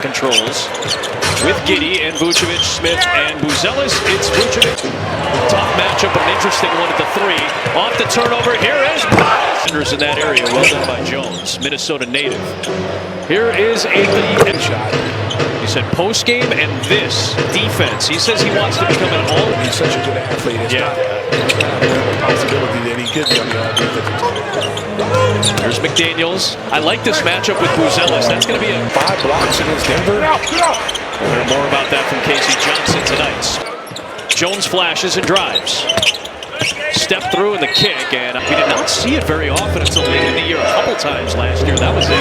Controls with Giddey and Vucevic, Smith and Buzelis. It's Vucevic. Tough matchup, but an interesting one at the three. Off the turnover, here is Sanders in that area. Well done by Jones, Minnesota native. Here is a shot. He said post game and this defense. He says he wants to become an all. He's such a good athlete. It's not a possibility that he could be on the defensive team. Here's McDaniels. I like this matchup with Buzelis. That's going to be a 5 blocks against Denver. We'll hear more about that from Casey Johnson tonight. Jones flashes and drives. Step through in the kick, and we did not see it very often until late in the year. A couple times last year. That was it.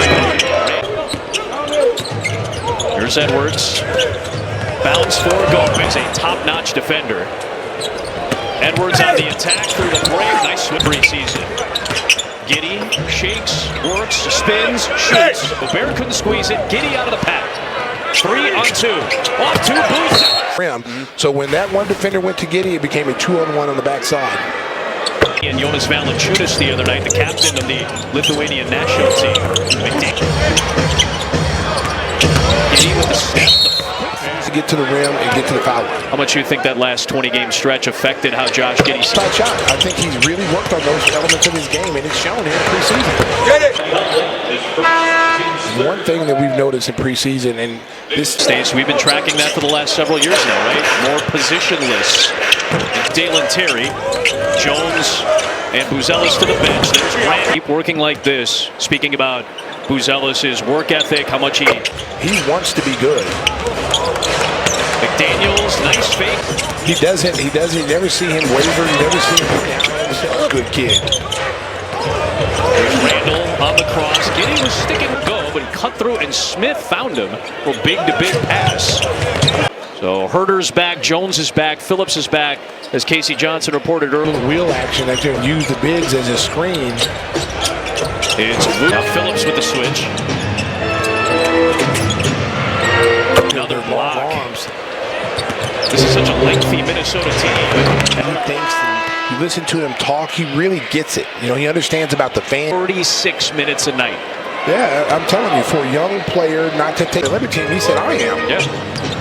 Here's Edwards. Bounce for Gomez, a top-notch defender. Edwards on the attack through the break. Nice swim preseason. Giddey shakes, works, spins, shoots. Gobert couldn't squeeze it. Giddey out of the pack. 3 on 2. Off 2 boosts. So when that one defender went to Giddey, it became a 2-on-1 on the backside. And Jonas Valanciunas the other night, the captain of the Lithuanian national team. Giddey with the step. To get to the rim and get to the foul line. How much you think that last 20-game stretch affected how Josh Giddey shot? I think he's really worked on those elements of his game, and it's shown here in preseason. Get it! One thing that we've noticed in preseason, and this stage, we've been tracking that for the last several years now, right? More positionless. Dalen Terry, Jones, and Buzelis to the bench. There's Grant. Keep working like this. Speaking about Buzelis' work ethic, how much he wants to be good. McDaniels, nice fake. He doesn't. You never see him waver. You never see him go down. He's a good kid. There's Randall on the cross. Giddey was sticking to go, but he cut through, and Smith found him for big-to-big pass. So Herter's back, Jones is back, Phillips is back, as Casey Johnson reported earlier. Wheel action that can use the bigs as a screen. It's now Phillips with the switch. Another block. This is such a lengthy Minnesota team. He thinks, you listen to him talk, he really gets it. You know, he understands about the fans. 36 minutes a night. Yeah, I'm telling you, for a young player not to take a limit team, he said, I am. Yeah,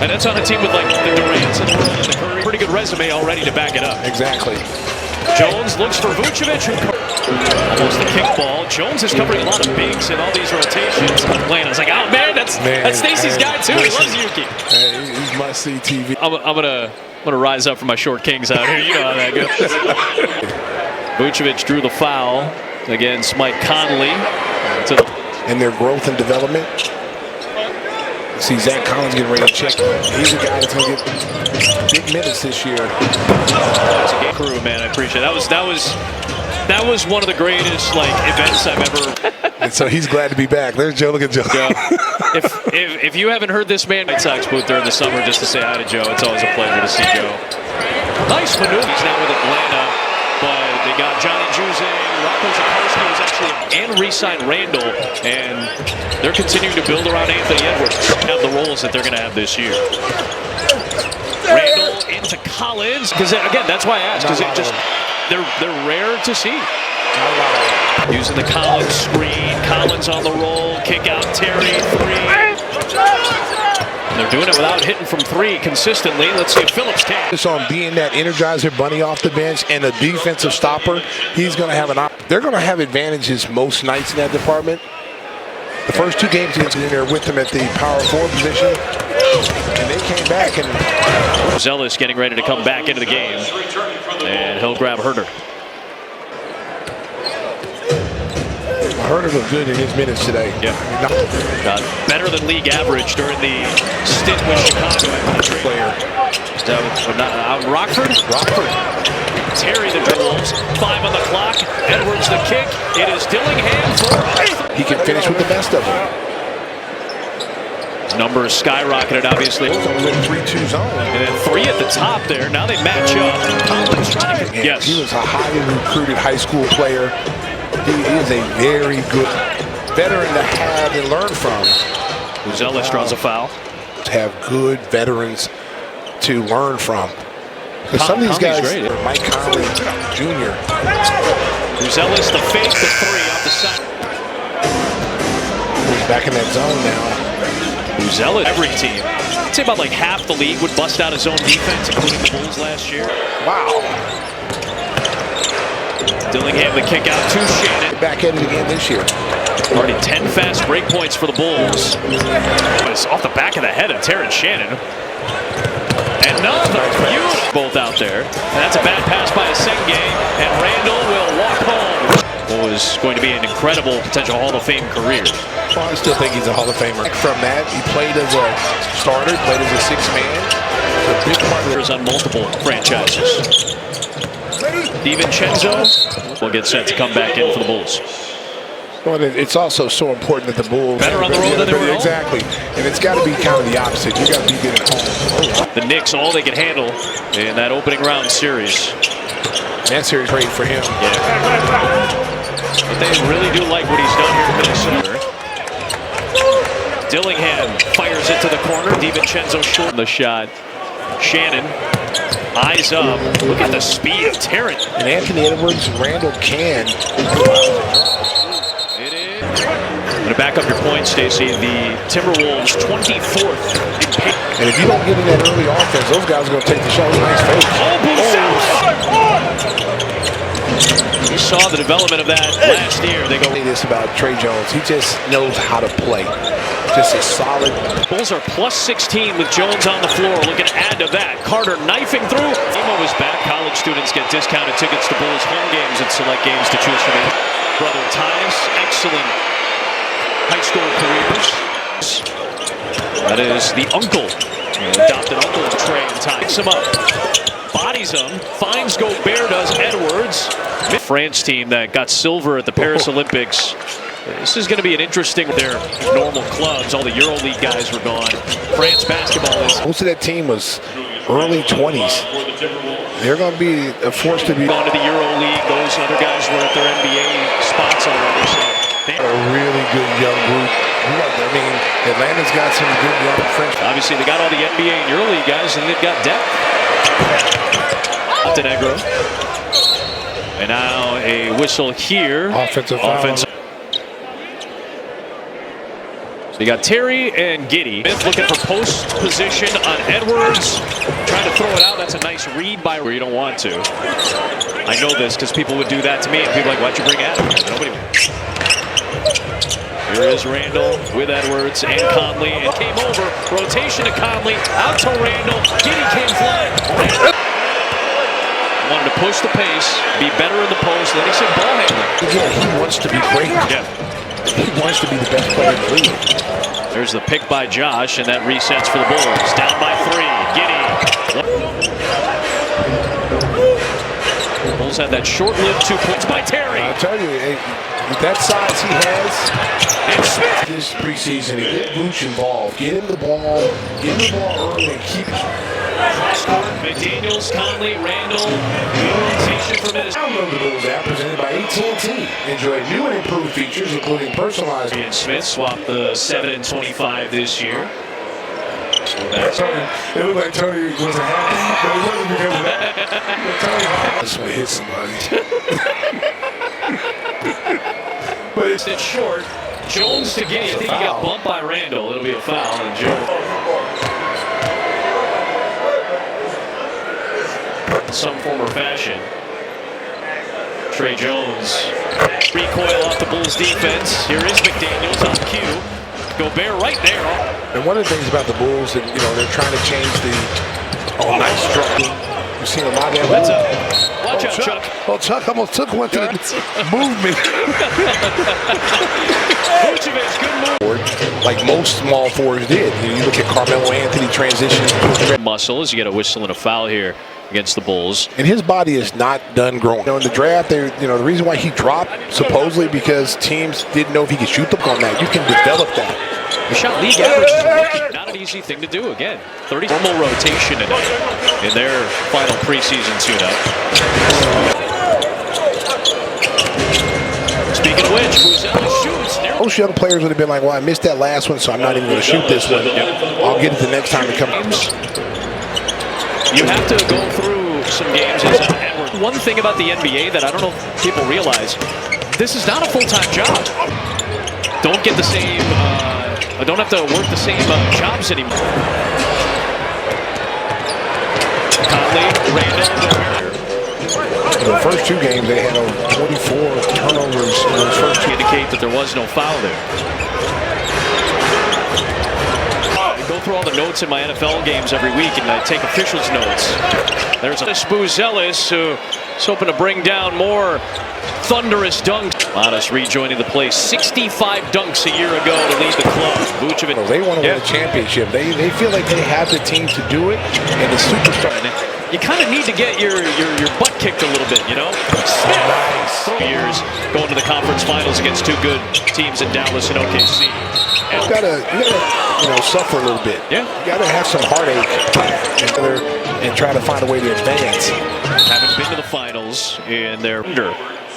and that's on a team with like the Durants and the Curry. Pretty good resume already to back it up. Exactly. Jones looks for Vucevic, who almost the kickball. Jones is covering a lot of bigs in all these rotations. Landon's like, oh man, that's Stacey's guy too. He loves Yuki. He's must see TV. I'm gonna rise up for my short kings out here. You know how that goes. Vucevic drew the foul against Mike Conley. And their growth and development. See Zach Collins getting ready to check. He's a guy that's going to get big minutes this year. That's a game crew, man. I appreciate it. That was one of the greatest events I've ever. And so he's glad to be back. There's Joe. Look at Joe. If you haven't heard this man White Sox booth during the summer just to say hi to Joe, it's always a pleasure to see Joe. Nice maneuver. He's now with Atlanta, but they got Johnny Juzang, Rocco Zakarski was actually and re-signed Randall, and they're continuing to build around Anthony Edwards. Have the roles that they're going to have this year. Randall into Collins, because again, that's why I asked, because they're rare to see. Using the Collins screen, Collins on the roll, kick out Terry, 3. And they're doing it without hitting from 3 consistently. Let's see if Phillips can. It's on being that energizer bunny off the bench and a defensive stopper. He's going to have they're going to have advantages most nights in that department. The first 2 games against in there with them at the power forward position, and they came back and Zealous getting ready to come back into the game, and he'll grab Herter. Herter looked good in his minutes today. Yeah, got better than league average during the stint with Chicago. Player. Rockford. Terry the Wolves. 5 on the clock. Edwards the kick. It is Dillingham for. He can finish with the best of them. His numbers skyrocketed, obviously. It was a little 3-2 zone. And then 3 at the top there. Now they match up. Collins trying to. Yes. He was a highly recruited high school player. He is a very good veteran to have and learn from. Buzelis draws a foul. To have good veterans to learn from. Because some of these guys, great, yeah. Mike Conley Jr. Buzelis the fake, the 3 off the side. He's back in that zone now. Buzelis, every team. I'd say about like half the league would bust out his own defense, including the Bulls last year. Wow. Dillingham the kick out to Shannon. Back at it again this year. Already 10 fast break points for the Bulls. It's off the back of the head of Terrence Shannon. Another beautiful both out there. And that's a bad pass by Asenge. And Randall will walk home. What was going to be an incredible potential Hall of Fame career. Well, I still think he's a Hall of Famer. From that, he played as a starter, played as a sixth man. A big part of it on multiple franchises. DiVincenzo will get set to come back in for the Bulls. Well, it's also so important that the Bulls better on the road than they were exactly, and it's got to be kind of the opposite. You got to be good at home. The Knicks, all they could handle in that opening round series. That series great for him. Yeah. But they really do like what he's done here in Minnesota. Dillingham fires it to the corner. DiVincenzo short the shot. Shannon. Eyes up. Look at the speed of Terrence. And Anthony Edwards and Randall can. It is. I'm going to back up your point, Stacey. The Timberwolves 24th. And if you don't get in that early offense, those guys are going to take the shot. Nice fake. You saw the development of that last year. They go. This about Trey Jones. He just knows how to play. Just a solid. Bulls are plus 16 with Jones on the floor. Looking to add to that. Carter knifing through. Emo is back. College students get discounted tickets to Bulls home games and select games to choose from. Brother Tyus, excellent high school careers. That is the uncle, adopted uncle of Trey and Ty. Picks him up, bodies him, finds Gobert, does Edwards. France team that got silver at the Paris Olympics. This is going to be an interesting. Their normal clubs, all the EuroLeague guys were gone. France basketball is. Most of that team was early 20s. They're going to be forced to be gone to the EuroLeague. Those other guys were at their NBA spots already. So they're a really good young group. I mean, Atlanta's got some good young French. Obviously, they got all the NBA and EuroLeague guys, and they've got depth. Montenegro. And now a whistle here. Offensive foul. So you got Terry and Giddey. Smith looking for post position on Edwards. Trying to throw it out. That's a nice read by where you don't want to. I know this because people would do that to me, and people are like, why'd you bring Adam? Nobody would. Here is Randall with Edwards and Conley, and came over. Rotation to Conley, out to Randall. Giddey came flying. Wanted to push the pace, be better in the post. Then he said ball handling. Yeah, he wants to be great. Yeah. He wants to be the best player in the league. There's the pick by Josh, and that resets for the Bulls. Down by 3. Giddey. Bulls had that short-lived 2 points by Terry. I tell you, with that size he has, and Smith this preseason, get Vooch involved, get him the ball, early, and keep it. McDaniels, Conley, Randall, rotation for Minnesota. Download the Bulls app presented by AT&T. Enjoy new and improved features, including personalized. And Smith swapped the 7 and 25 this year. It looked like Tony wasn't happy, but it wasn't because of that. That's what hit somebody. But it's short. Jones to Giddey. I think he got bumped by Randall. It'll be a foul on Jones. Some form or fashion. Trey Jones. Recoil off the Bulls defense. Here is McDaniels on cue. Gobert right there. And one of the things about the Bulls that, they're trying to change the nice structure. You've seen a lot of that. Watch out, Chuck. Oh, Chuck almost took one to the movement. Good move. Like most small forwards did. You look at Carmelo Anthony transitions. Muscle as you get a whistle and a foul here against the Bulls. And his body is not done growing. In the draft, the reason why he dropped, supposedly because teams didn't know if he could shoot the ball on that. You can develop that. The shot league average is a rookie. Not an easy thing to do. Again, 30 normal rotation in their final preseason tune-up. Speaking of which, Buzelis shoots. Most young players would have been like, well, I missed that last one, so I'm not even going to shoot this one. I'll get it the next time it comes. You have to go through some games. One thing about the NBA that I don't know if people realize, this is not a full-time job. Don't get the same don't have to work the same jobs anymore. Conley, Randall. The first two games, they had over 24 turnovers in those first two. Indicate that there was no foul there. I go through all the notes in my NFL games every week, and I take officials' notes. There's a Buzelis who's hoping to bring down more thunderous dunks. Giannis rejoining the play. 65 dunks a year ago to lead the club. Vucevic. Well, they want to win a championship. They feel like they have the team to do it, and the superstar. You kind of need to get your butt kicked a little bit, you know? Nice. Years going to the conference finals against two good teams in Dallas and OKC. And You gotta suffer a little bit. Yeah. You gotta have some heartache and try to find a way to advance. haven't been to the finals in their under,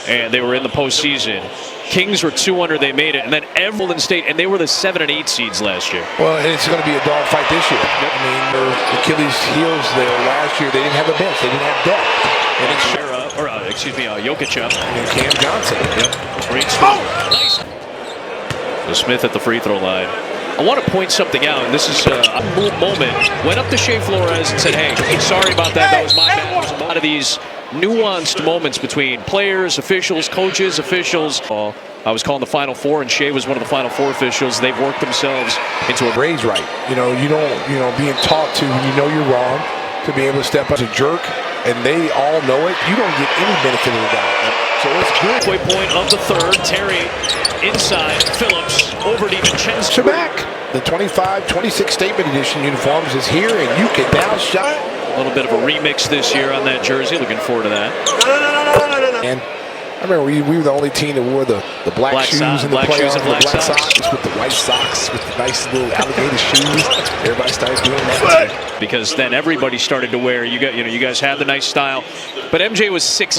and they were in the postseason. Kings were 2 under, they made it, and then Golden State, and they were the 7 and 8 seeds last year. Well, it's going to be a dogfight this year. I mean, their Achilles heels there last year, they didn't have a bench, they didn't have depth. And it's Jokic up. And Cam Johnson. Yep. Great score. Nice. So Smith at the free throw line. I want to point something out, and this is a moment. Went up to Shea Flores and said, hey, sorry about that. That was my bad. There's a lot of these nuanced moments between players, officials, coaches, officials. I was calling the Final Four, and Shea was one of the Final Four officials. They've worked themselves into a raise right. You don't, being taught to, you're wrong, to be able to step up as a jerk, and they all know it. You don't get any benefit of the doubt. So it's good. Halfway point of the third. Terry inside. Phillips over to DiVincenzo. Back. The 25-26 statement edition uniforms is here, and you can now shop. A little bit of a remix this year on that jersey. Looking forward to that. And I remember we were the only team that wore the black shoes in the playoffs, the black socks with the white socks, with the nice little alligator shoes. Everybody started doing that. Because then everybody started to wear. You guys had the nice style, but MJ was 6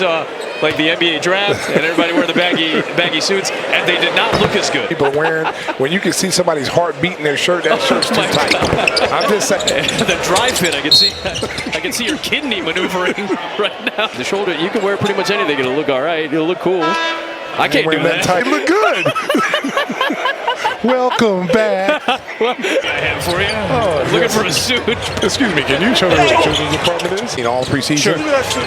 like the NBA draft, and everybody wore the baggy suits, and they did not look as good. People wearing, when you can see somebody's heart beating their shirt, that shirt's too tight. I'm just saying. The dry fit, I can see your kidney maneuvering right now. The shoulder, you can wear pretty much anything. It'll look all right. It'll look cool. I can't do that. Tight. You look good. Welcome back. Well, I have for you. Looking for a suit. Excuse me, can you show me what the children's department is? In all preseason,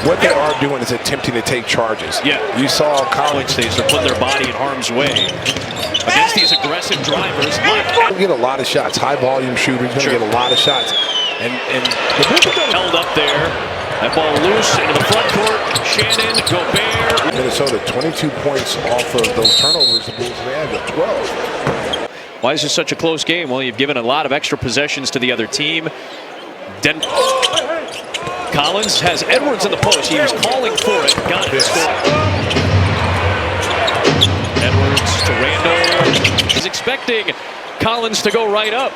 what they are doing is attempting to take charges. Yeah. You saw college states, they're putting their body in harm's way against these aggressive drivers. They'll get a lot of shots. High volume shooters going to get a lot of shots. And held up there. That ball loose into the front court. Shannon, Gobert. Minnesota 22 points off of those turnovers. The Bulls had 12. Why is this such a close game? Well, you've given a lot of extra possessions to the other team. Collins has Edwards in the post. He was calling for it. Got it. Edwards to Randall. He's expecting Collins to go right up.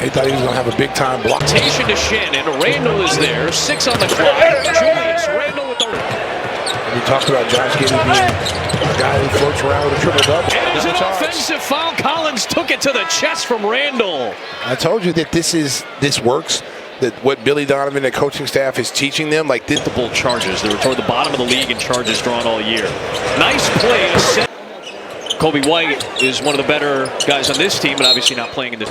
He thought he was going to have a big-time block. Rotation to Shannon. Randall is there. 6 on the clock. Julius Randall with the... We talked about Josh Giddey being a guy who floats around with a triple-double. And there's an offensive foul. Collins took it to the chest from Randall. I told you that this works. That what Billy Donovan and the coaching staff is teaching them, like this. Multiple charges. They were toward the bottom of the league in charges drawn all year. Nice play to set. Kobe White is one of the better guys on this team, but obviously not playing in this.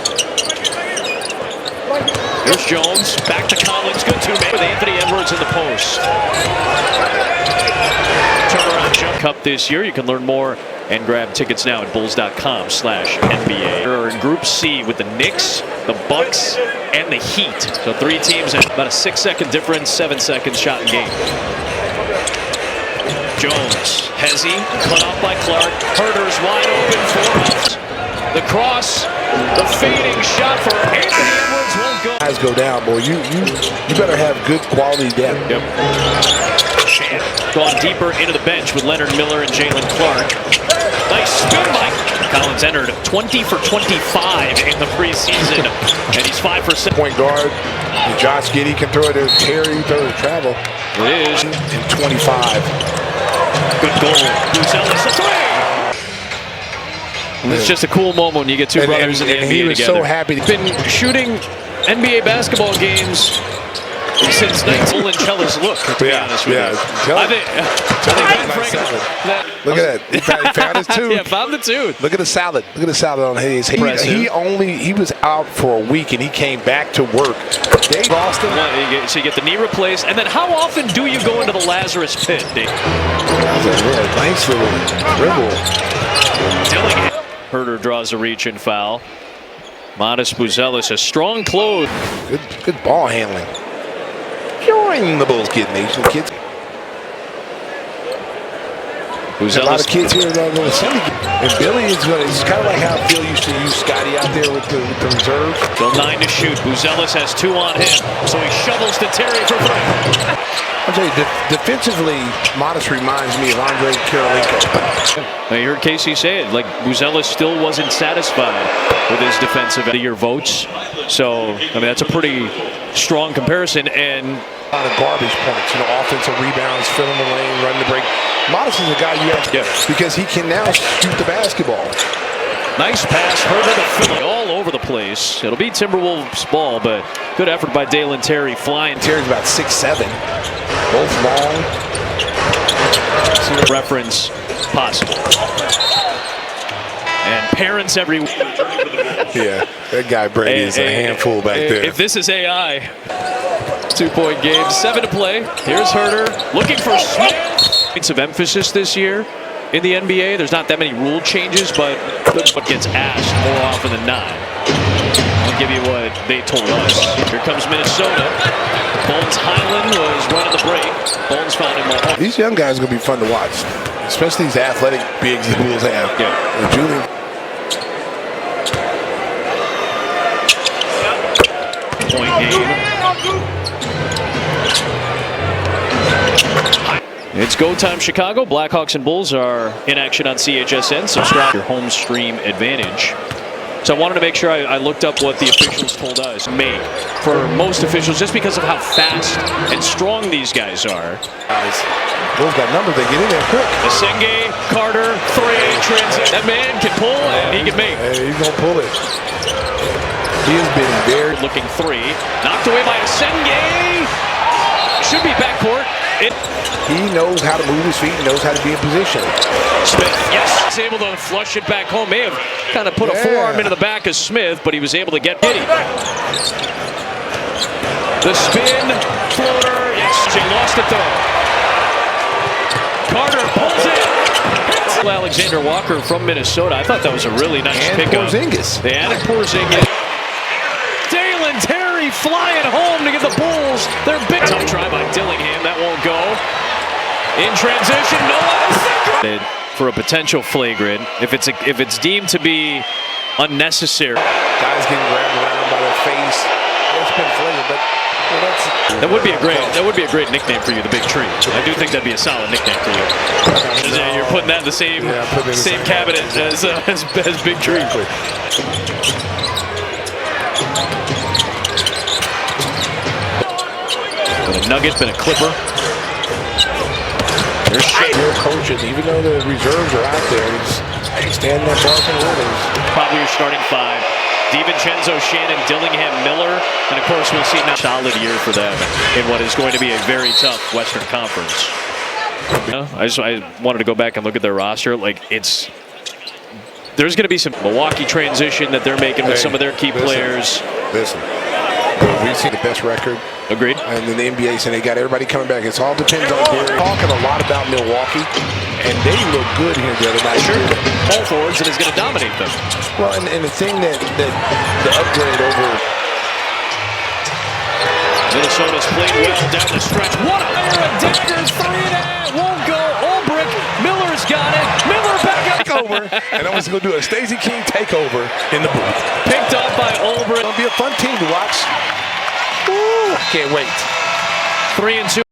Here's Jones, back to Collins, good two-man with Anthony Edwards in the post. Turnaround jump cup this year. You can learn more and grab tickets now at bulls.com/NBA. We're in Group C with the Knicks, the Bucks, and the Heat. So 3 teams at about a 6-second difference, 7 seconds shot in game. Jones, Hezzy, cut off by Clark. Herter's wide open for us. The cross, the fading shot for Anthony Edwards won't go. Guys go down, boy. You better have good quality depth. Yep. Gone deeper into the bench with Leonard Miller and Jalen Clark. Nice spin by Collins. Entered 20 for 25 in the preseason, and he's 5 for 7. Point guard. Josh Giddey can throw it to Terry, throw it to Travel. It is. In 25. Good goal. Buzelis, a 3. It's just a cool moment when you get two brothers in the NBA he was together. So happy. He's been shooting NBA basketball games since Limoncello's look, to be honest with you. I think Look at that. He found his tooth. Yeah, found the tooth. Look at the salad. Look at the salad on his. He was out for a week and he came back to work. They lost him. So you get the knee replaced, and then how often do you go into the Lazarus pit, Dave? That was a really nice little dribble. Herter draws a reach and foul. Modest Buzelis, a strong close. Good ball handling. Join the Bulls Kid Nation, kids. There's a lot of kids here that are going to Sunday. And Billy is going to, it's kind of like how Phil used to use Scotty out there with the reserve. Still 9 to shoot. Buzelis has 2 on him, so he shovels to Terry for 3. I'll tell you, defensively, Modest reminds me of Andre Karolinko. You heard Casey say it, like Buzelis still wasn't satisfied with his defensive of the year votes. So, I mean, that's a pretty strong comparison. And a lot of garbage points, offensive rebounds, filling the lane, running the break. Modest is a guy you have to, because he can now shoot the basketball. Nice pass, Herter to Philly, all over the place. It'll be Timberwolves ball, but good effort by Dalen Terry flying. Terry's about 6'7", both long. Reference possible. And parents everywhere. Yeah, that guy Brady is a handful back there. If this is AI, 2-point game, 7 to play. Here's Herter looking for Smith. Points of emphasis this year in the NBA. There's not that many rule changes, but what gets asked more often than not. I'll give you what they told us. Here comes Minnesota. Bones Highland was running the break. Bones found him more. These young guys are going to be fun to watch, especially these athletic bigs the Bulls have. Yeah. Julian. Point game. It's go time, Chicago. Blackhawks and Bulls are in action on CHSN. Subscribe to your home stream advantage. So I wanted to make sure I looked up what the officials told us. For most officials, just because of how fast and strong these guys are. Bulls got numbers. They get in there quick. Asenge, Carter, 3 transit. That man can pull and he can make. Hey, he's gonna pull it. He has been very looking 3. Knocked away by Asenge. Should be backcourt. He knows how to move his feet. He knows how to be in position. Smith, yes, he's able to flush it back home. May have kind of put a forearm into the back of Smith, but he was able to get Giddy. The spin, floater, yes, he lost it though. Carter pulls it. Alexander Walker from Minnesota. I thought that was a really nice pickup. Porzingis. They added Porzingis. Dalen Terry flying home to give the Bulls their big tough try by Dillingham. That won't go. In transition, no. For a potential flagrant, if it's deemed to be unnecessary. Guys getting grabbed around by their face. It's been flagrant, but that would be a great nickname for you, the Big Tree. I do think that'd be a solid nickname for you. You're putting that in the same cabinet as Big Tree. Been a Nugget, been a Clipper. There's Shea coaching, even though the reserves are out there, he's standing there barking orders. Probably your starting 5. DiVincenzo, Shannon, Dillingham, Miller, and of course we'll see now. Solid year for them in what is going to be a very tough Western Conference. I wanted to go back and look at their roster. There's going to be some Milwaukee transition that they're making with some of their key players. Listen, we've seen the best record. Agreed. And then the NBA saying they got everybody coming back. It all depends on Barry. Talking a lot about Milwaukee, and they look good here the other night. Sure. Ball forwards, and is going to dominate them. Well, and the thing that the upgrade over Minnesota's played well down the stretch. What a dagger, 3 won't go. Olbrich, Miller's got it. Miller back up. Takeover, and I'm just going to do a Stacey King takeover in the booth. Picked up by Olbrich. It's going to be a fun team to watch. Ooh, can't wait. 3-2.